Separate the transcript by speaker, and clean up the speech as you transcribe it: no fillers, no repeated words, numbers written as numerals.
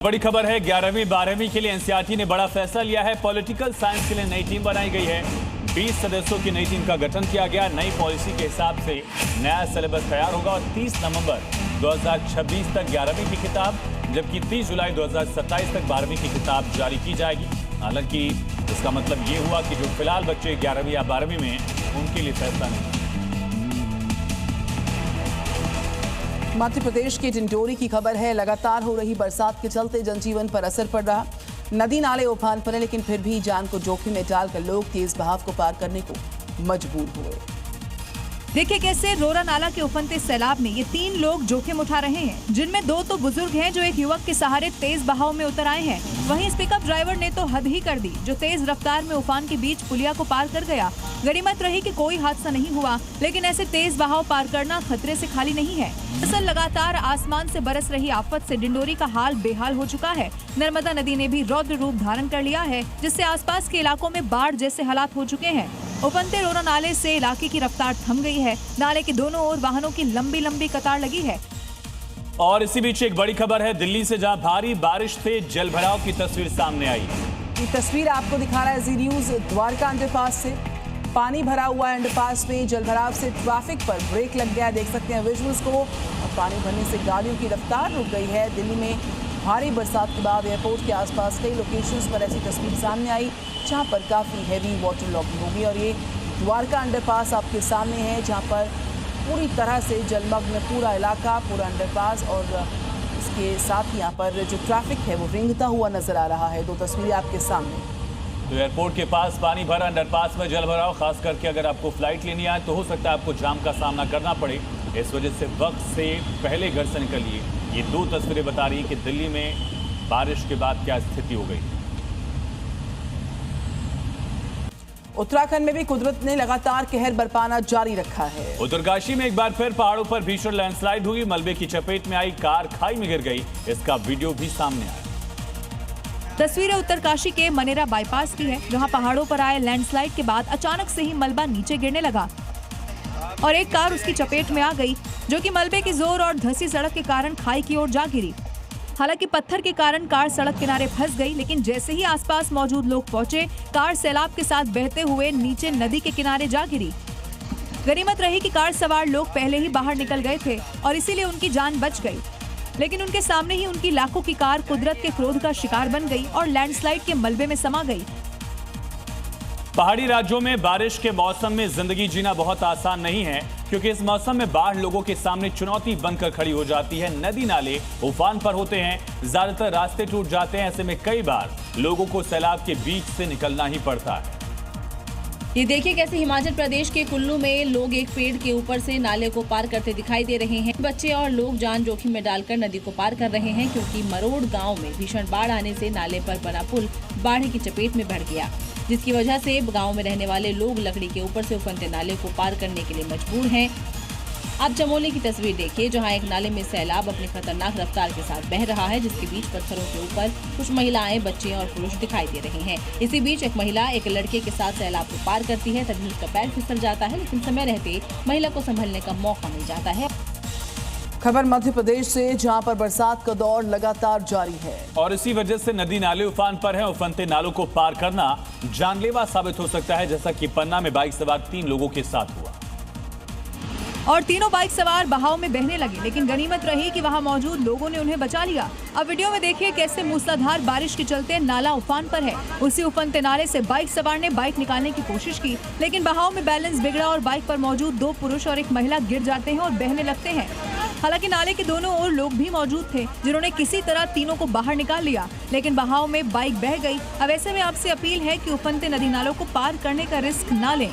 Speaker 1: बड़ी खबर है 11वीं 12वीं के लिए एनसीईआरटी ने बड़ा फैसला लिया है। पॉलिटिकल साइंस के लिए नई टीम बनाई गई है। 20 सदस्यों की नई टीम का गठन किया गया। नई पॉलिसी के हिसाब से नया सिलेबस तैयार होगा और 30 नवंबर 2026 तक 11वीं की किताब, जबकि 30 जुलाई 2027 तक 12वीं की किताब जारी की जाएगी। हालांकि इसका मतलब ये हुआ कि जो फिलहाल बच्चे 11वीं या 12वीं में उनके लिए फैसला नहीं।
Speaker 2: मध्य प्रदेश के डिंडोरी की खबर है। लगातार हो रही बरसात के चलते जनजीवन पर असर पड़ रहा। नदी नाले उफान पर है, लेकिन फिर भी जान को जोखिम में डालकर लोग तेज बहाव को पार करने को मजबूर हुए।
Speaker 3: देखिए कैसे रोरा नाला के उफनते सैलाब में ये 3 लोग जोखिम उठा रहे हैं, जिनमें 2 तो बुजुर्ग हैं जो एक युवक के सहारे तेज बहाव में उतर आए हैं। वहीं इस पिकअप ड्राइवर ने तो हद ही कर दी, जो तेज रफ्तार में उफान के बीच पुलिया को पार कर गया। गनीमत रही कि कोई हादसा नहीं हुआ, लेकिन ऐसे तेज बहाव पार करना खतरे से खाली नहीं है। दरअसल लगातार आसमान से बरस रही आफत से डिंडोरी का हाल बेहाल हो चुका है। नर्मदा नदी ने भी रौद्र रूप धारण कर लिया है, जिससे आसपास के इलाकों में बाढ़ जैसे हालात हो चुके हैं। उफनते रोरा नाले से इलाके की रफ्तार थम गई है। नाले के दोनों ओर वाहनों की लंबी लंबी कतार लगी है।
Speaker 1: और इसी बीच एक बड़ी खबर है दिल्ली से, जहां भारी बारिश से जलभराव की तस्वीर सामने आई।
Speaker 2: ये तस्वीर आपको दिखा रहा है जी न्यूज द्वारका अंडरपास से। पानी भरा हुआ है अंडरपास में। जलभराव से ट्रैफिक पर ब्रेक लग गया, देख सकते हैं विजुअल्स को। और पानी भरने से गाड़ियों की रफ्तार रुक गई है। दिल्ली में भारी बरसात के बाद एयरपोर्ट के आसपास कई लोकेशंस पर ऐसी तस्वीर सामने आई, जहां पर काफ़ी हैवी वाटर लॉगिंग होगी। और ये द्वारका अंडरपास आपके सामने है, जहां पर पूरी तरह से जलमग्न पूरा इलाका, पूरा अंडरपास, और इसके साथ ही यहाँ पर जो ट्रैफिक है वो रेंगता हुआ नजर आ रहा है। 2 तस्वीरें आपके सामने।
Speaker 1: तो एयरपोर्ट के पास पानी भरा, अंडरपास में जलभराव। खास करके अगर आपको फ्लाइट लेनी आए तो हो सकता है आपको जाम का सामना करना पड़े। इस वजह से वक्त से पहले घर से निकलिए। ये 2 तस्वीरें बता रही कि दिल्ली में बारिश के बाद क्या स्थिति हो गई।
Speaker 2: उत्तराखंड में भी कुदरत ने लगातार कहर बरपाना जारी रखा है।
Speaker 1: उत्तरकाशी में एक बार फिर पहाड़ों पर भीषण लैंडस्लाइड हुई। मलबे की चपेट में आई कार खाई में गिर गई। इसका वीडियो भी सामने आया।
Speaker 3: तस्वीरें उत्तरकाशी के मनेरा बाईपास की है, जहां पहाड़ों पर आए लैंडस्लाइड के बाद अचानक से ही मलबा नीचे गिरने लगा और एक कार उसकी चपेट में आ गई, जो कि मलबे की जोर और धंसी सड़क के कारण खाई की ओर जा गिरी। हालांकि पत्थर के कारण कार सड़क किनारे फंस गई, लेकिन जैसे ही आसपास मौजूद लोग पहुंचे, कार सैलाब के साथ बहते हुए नीचे नदी के किनारे जा गिरी। गनीमत रही कि कार सवार लोग पहले ही बाहर निकल गए थे और इसीलिए उनकी जान बच गई, लेकिन उनके सामने ही उनकी लाखों की कार कुदरत के क्रोध का शिकार बन गई और लैंडस्लाइड के मलबे में समा गई।
Speaker 1: पहाड़ी राज्यों में बारिश के मौसम में जिंदगी जीना बहुत आसान नहीं है, क्योंकि इस मौसम में बाढ़ लोगों के सामने चुनौती बनकर खड़ी हो जाती है। नदी नाले उफान पर होते हैं, ज्यादातर रास्ते टूट जाते हैं। ऐसे में कई बार लोगों को सैलाब के बीच से निकलना ही पड़ता है।
Speaker 4: ये देखिए कैसे हिमाचल प्रदेश के कुल्लू में लोग एक पेड़ के ऊपर से नाले को पार करते दिखाई दे रहे हैं। बच्चे और लोग जान जोखिम में डालकर नदी को पार कर रहे हैं, क्योंकि मरोड़ गांव में भीषण बाढ़ आने से नाले पर बना पुल बाढ़ की चपेट में बढ़ गया, जिसकी वजह से गांव में रहने वाले लोग लकड़ी के ऊपर से उफनते नाले को पार करने के लिए मजबूर हैं। आप चमोली की तस्वीर देखिए, जहां एक नाले में सैलाब अपनी खतरनाक रफ्तार के साथ बह रहा है, जिसके बीच पत्थरों के ऊपर कुछ महिलाएं, बच्चे और पुरुष दिखाई दे रहे हैं। इसी बीच एक महिला एक लड़के के साथ सैलाब को पार करती है, तभी उसका पैर फिसल जाता है, लेकिन समय रहते महिला को संभलने का मौका मिल जाता है।
Speaker 2: खबर मध्य प्रदेश से, जहां पर बरसात का दौर लगातार जारी है
Speaker 1: और इसी वजह से नदी नाले उफान पर हैं। उफनते नालों को पार करना जानलेवा साबित हो सकता है, जैसा कि पन्ना में बाइक सवार 3 लोगों के साथ हुआ
Speaker 3: और तीनों बाइक सवार बहाव में बहने लगे, लेकिन गनीमत रही कि वहां मौजूद लोगों ने उन्हें बचा लिया। अब वीडियो में देखिए कैसे मूसलाधार बारिश के चलते नाला उफान पर है। उसी उफनते नाले से बाइक सवार ने बाइक निकालने की कोशिश की, लेकिन बहाव में बैलेंस बिगड़ा और बाइक पर मौजूद 2 पुरुष और एक महिला गिर जाते हैं और बहने लगते हैं। हालांकि नाले के दोनों ओर लोग भी मौजूद थे, जिन्होंने किसी तरह तीनों को बाहर निकाल लिया, लेकिन बहाव में बाइक बह गई। अब ऐसे में आपसे अपील है कि उफनते नदी नालों को पार करने का रिस्क न लें।